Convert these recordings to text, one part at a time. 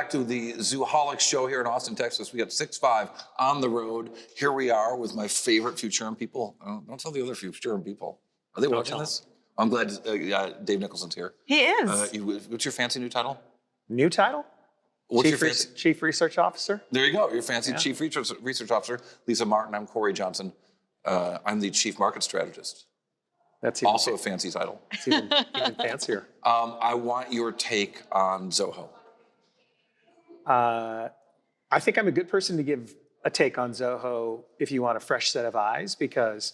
back to the Zoholics show here in Austin, Texas. We got 6'5" on the road. Here we are with my favorite Futurum people. Don't tell the other Futurum people. Are they watching this? I'm glad Dave Nicholson's here. He is. What's your fancy new title? New title? What's your fancy? Chief Research Officer. There you go. Your fancy Chief Research Officer. Lisa Martin. I'm Cory Johnson. I'm the Chief Market Strategist. That's also a fancy title. It's even fancier. I want your take on Zoho. I think I'm a good person to give a take on Zoho if you want a fresh set of eyes, because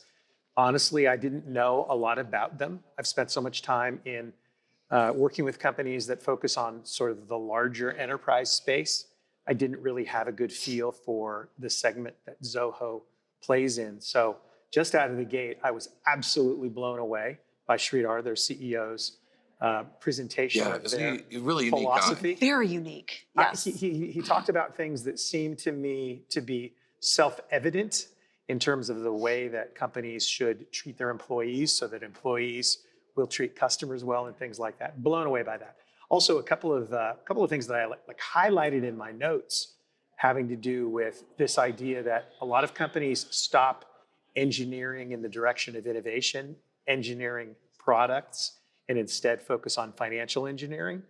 honestly, I didn't know a lot about them. I've spent so much time in working with companies that focus on sort of the larger enterprise space. I didn't really have a good feel for the segment that Zoho plays in. So just out of the gate, I was absolutely blown away by Sridhar, their CEO's presentation of their really philosophy. Unique Very unique. Yes. He talked about things that seemed to me to be self-evident in terms of the way that companies should treat their employees so that employees will treat customers well and things like that. Blown away by that. Also, a couple of things that I highlighted in my notes having to do with this idea that a lot of companies stop engineering in the direction of innovation, engineering products, and instead focus on financial engineering.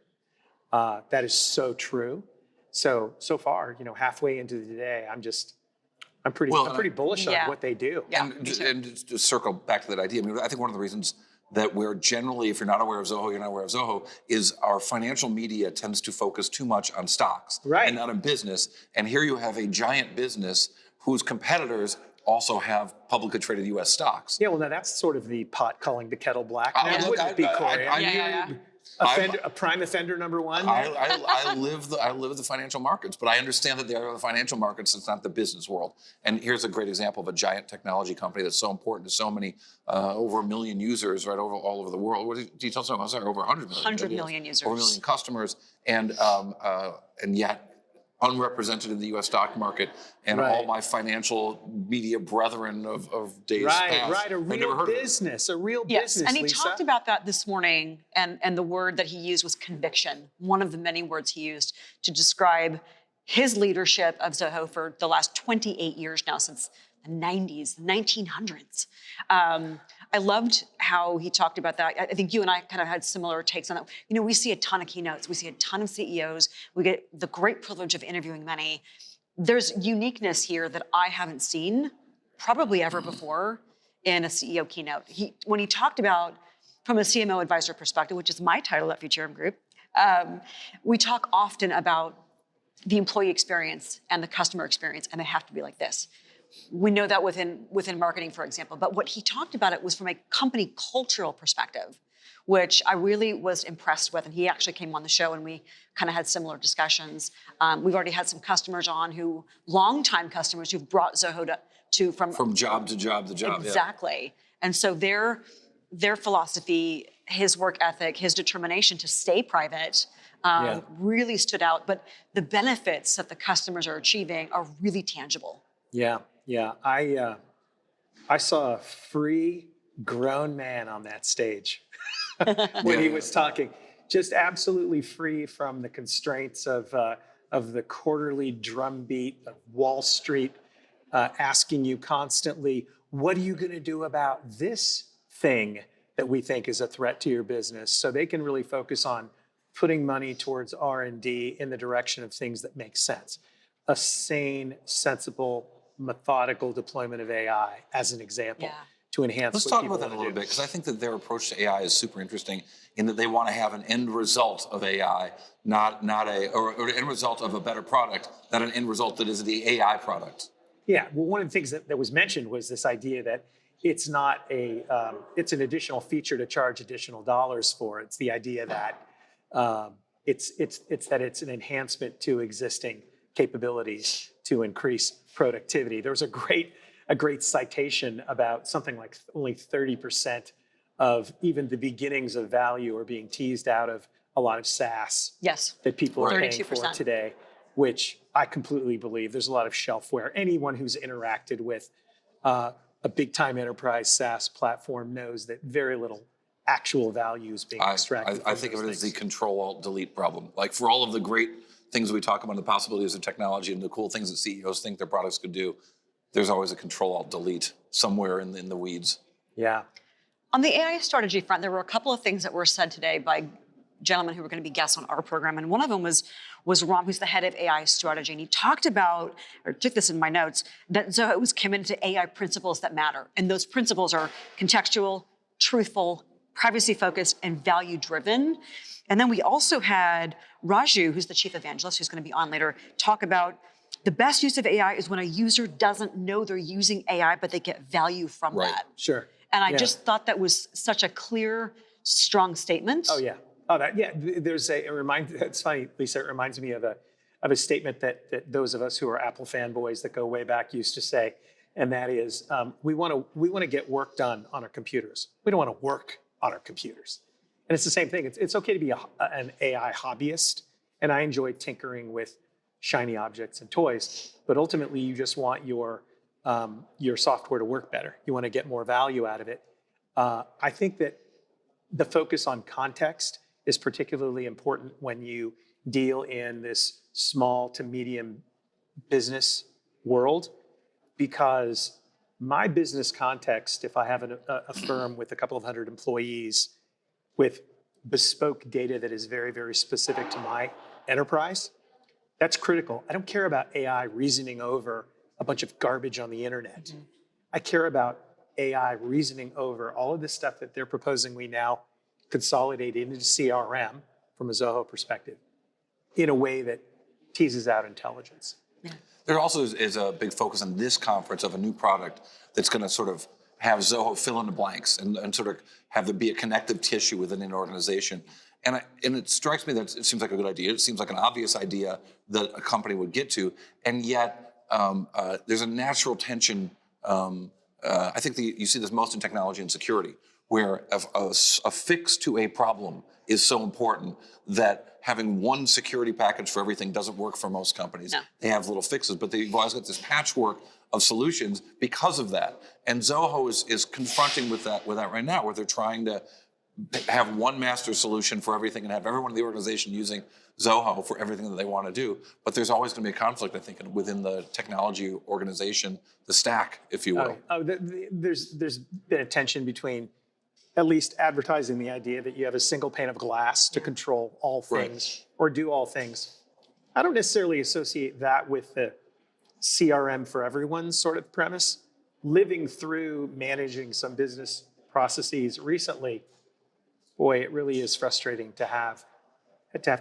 That is so true. So far, halfway into the day, I'm pretty bullish on what they do. Yeah, and just to circle back to that idea, I think one of the reasons that we're generally, if you're not aware of Zoho, you're not aware of Zoho, is our financial media tends to focus too much on stocks and not on business. And here you have a giant business whose competitors also have publicly traded U.S. stocks. Yeah, well, now that's sort of the pot calling the kettle black. Wouldn't it be, Cory? A prime offender number one. I live the financial markets, but I understand that they are the financial markets. It's not the business world. And here's a great example of a giant technology company that's so important to so many, over 1 million users, right, all over the world. What did you tell someone? Sorry, over 100 million. 100 million users. Over 1 million customers, and yet unrepresented in the U.S. stock market, and all my financial media brethren of days past. Right, a real business, business, and he Lisa. talked about that this morning, and the word that he used was conviction, one of the many words he used to describe his leadership of Zoho for the last 28 years now, since the 90s, the 1900s. I loved how he talked about that. I think you and I kind of had similar takes on that. We see a ton of keynotes. We see a ton of CEOs. We get the great privilege of interviewing many. There's uniqueness here that I haven't seen probably ever before in a CEO keynote. When he talked about, from a CMO advisor perspective, which is my title at Futurum Group, we talk often about the employee experience and the customer experience, and they have to be like this. We know that within marketing, for example. But what he talked about it was from a company cultural perspective, which I really was impressed with. And he actually came on the show and we kind of had similar discussions. We've already had some customers on longtime customers who've brought Zoho from job to job to job. Exactly. Yeah. And so their philosophy, his work ethic, his determination to stay private really stood out. But the benefits that the customers are achieving are really tangible. Yeah. I saw a free grown man on that stage when he was talking, just absolutely free from the constraints of the quarterly drumbeat of Wall Street asking you constantly, what are you going to do about this thing that we think is a threat to your business? So they can really focus on putting money towards R&D in the direction of things that make sense. A sane, sensible, methodical deployment of AI, as an example, to enhance. Let's talk about that a little bit, because I think that their approach to AI is super interesting in that they want to have an end result of AI, not an end result of a better product, not an end result that is the AI product. Yeah, well, one of the things that was mentioned was this idea that it's not it's an additional feature to charge additional dollars for. It's the idea that it's an enhancement to existing capabilities to increase productivity. There was a great citation about something like only 30% of even the beginnings of value are being teased out of a lot of SaaS that people are paying for today, which I completely believe. There's a lot of shelfware. Anyone who's interacted with a big-time enterprise SaaS platform knows that very little actual value is being extracted. I think of it as the Control-Alt-Delete problem. Like, for all of the great things we talk about, the possibilities of technology and the cool things that CEOs think their products could do, there's always a Control-Alt-Delete somewhere in the weeds. Yeah. On the AI strategy front, there were a couple of things that were said today by gentlemen who were going to be guests on our program. And one of them was Ram, who's the head of AI strategy. And he talked about, or took this in my notes, that Zoho was committed to AI principles that matter. And those principles are contextual, truthful, privacy-focused, and value-driven. And then we also had Raju, who's the chief evangelist, who's going to be on later, talk about the best use of AI is when a user doesn't know they're using AI, but they get value from that. Sure. And I just thought that was such a clear, strong statement. Oh, yeah. It's funny, Lisa, it reminds me of a statement that those of us who are Apple fanboys that go way back used to say, and that is, we want to get work done on our computers. We don't want to work on our computers. And it's the same thing. It's okay to be an AI hobbyist, and I enjoy tinkering with shiny objects and toys, but ultimately you just want your software to work better. You want to get more value out of it. I think that the focus on context is particularly important when you deal in this small to medium business world, because my business context, if I have a firm with a couple of hundred employees with bespoke data that is very, very specific to my enterprise, that's critical. I don't care about AI reasoning over a bunch of garbage on the internet. Mm-hmm. I care about AI reasoning over all of this stuff that they're proposing we now consolidate into CRM from a Zoho perspective in a way that teases out intelligence. Yeah. There also is a big focus on this conference of a new product that's going to sort of have Zoho fill in the blanks and sort of have there be a connective tissue within an organization. And it strikes me that it seems like a good idea. It seems like an obvious idea that a company would get to, and yet there's a natural tension. I think you see this most in technology and security, where a fix to a problem is so important that having one security package for everything doesn't work for most companies. No. They have little fixes, but they've always got this patchwork of solutions because of that. And Zoho is confronting with that right now, where they're trying to have one master solution for everything and have everyone in the organization using Zoho for everything that they want to do. But there's always going to be a conflict, I think, within the technology organization, the stack, if you will. There's been a tension between at least advertising the idea that you have a single pane of glass to control all things or do all things. I don't necessarily associate that with the CRM for everyone sort of premise. Living through managing some business processes recently, boy, it really is frustrating to have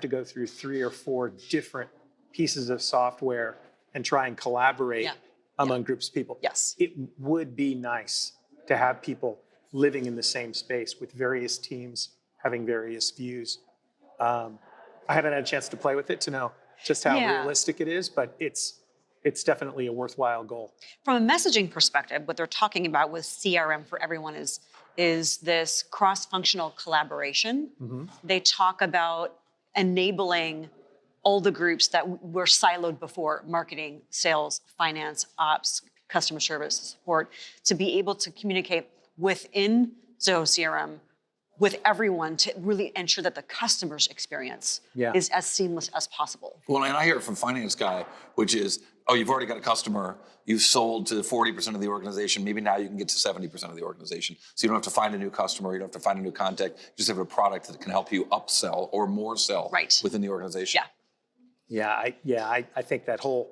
to go through 3 or 4 different pieces of software and try and collaborate among groups of people. Yes. It would be nice to have people living in the same space with various teams having various views. I haven't had a chance to play with it to know just how realistic it is, but it's definitely a worthwhile goal. From a messaging perspective, what they're talking about with CRM for everyone is this cross-functional collaboration. Mm-hmm. They talk about enabling all the groups that were siloed before, marketing, sales, finance, ops, customer service, support, to be able to communicate within Zoho CRM with everyone to really ensure that the customer's experience is as seamless as possible. Well, and I hear it from finance guy, which is, you've already got a customer, you've sold to 40% of the organization, maybe now you can get to 70% of the organization. So you don't have to find a new customer, you don't have to find a new contact, you just have a product that can help you upsell or more sell within the organization. I think that whole,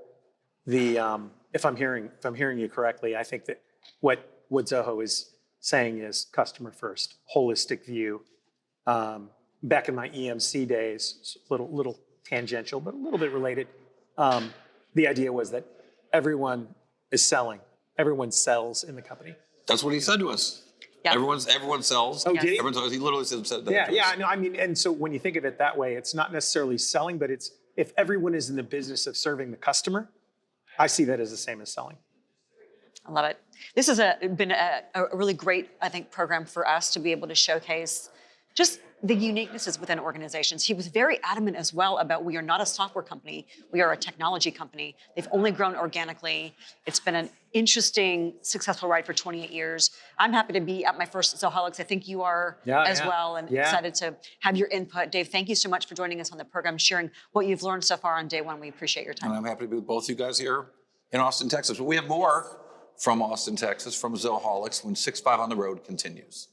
if I'm hearing you correctly, I think that what Zoho is saying is customer first, holistic view. Back in my EMC days, little tangential, but a little bit related. The idea was that everyone is selling. Everyone sells in the company. That's what he said to us. Yeah. Everyone sells. Oh, did he? He literally said that. Yeah. No, I mean, and so when you think of it that way, it's not necessarily selling, but it's if everyone is in the business of serving the customer, I see that as the same as selling. I love it. This has been a really great, I think, program for us to be able to showcase just the uniquenesses within organizations. He was very adamant as well about we are not a software company, we are a technology company. They've only grown organically. It's been an interesting, successful ride for 28 years. I'm happy to be at my first Zoholics. I think you are as well, and excited to have your input. Dave, thank you so much for joining us on the program, sharing what you've learned so far on day one. We appreciate your time. And I'm happy to be with both you guys here in Austin, Texas. But we have more from Austin, Texas, from Zoholics when 6-5 on the Road continues.